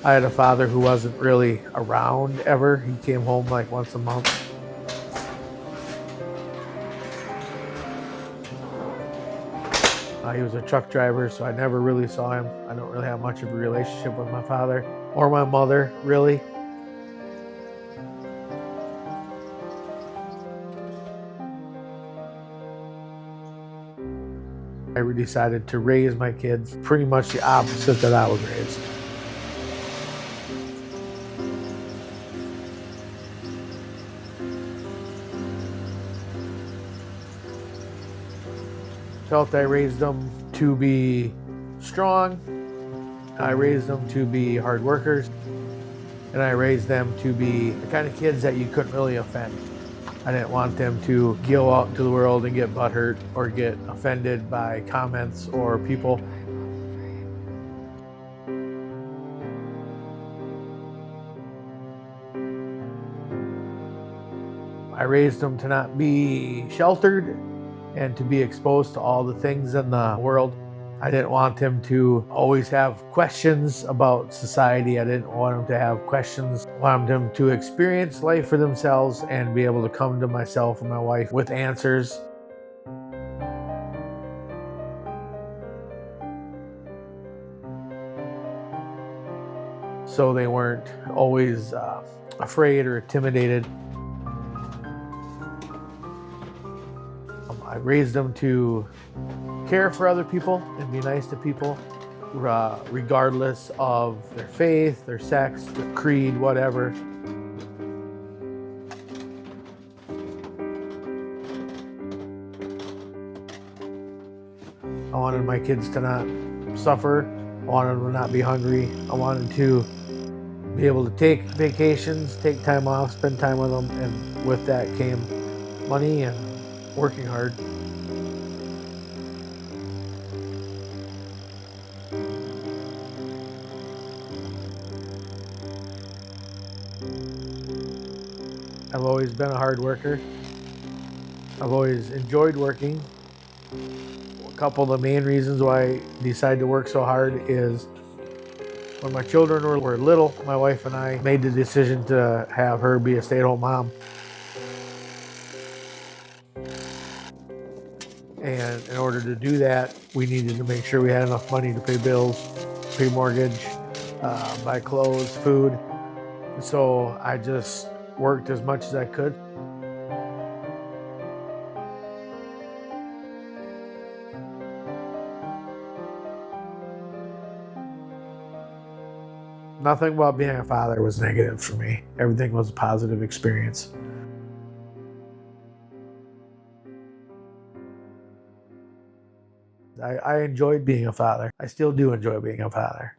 I had a father who wasn't really around ever. He came home like once a month. He was a truck driver, so I never really saw him. I don't really have much of a relationship with my father or my mother, really. I decided to raise my kids pretty much the opposite that I was raised. Felt I raised them to be strong. I raised them to be hard workers. And I raised them to be the kind of kids that you couldn't really offend. I didn't want them to go out into the world and get butthurt or get offended by comments or people. I raised them to not be sheltered and to be exposed to all the things in the world. I didn't want them to always have questions about society. I didn't want them to have questions. I wanted them to experience life for themselves and be able to come to myself and my wife with answers. So they weren't always afraid or intimidated. I raised them to care for other people and be nice to people, regardless of their faith, their sex, their creed, whatever. I wanted my kids to not suffer. I wanted them to not be hungry. I wanted to be able to take vacations, take time off, spend time with them, and with that came money and working hard. I've always been a hard worker. I've always enjoyed working. A couple of the main reasons why I decided to work so hard is when my children were little, my wife and I made the decision to have her be a stay-at-home mom. And in order to do that, we needed to make sure we had enough money to pay bills, pay mortgage, buy clothes, food. So I just worked as much as I could. Nothing about being a father was negative for me. Everything was a positive experience. I enjoyed being a father. I still do enjoy being a father.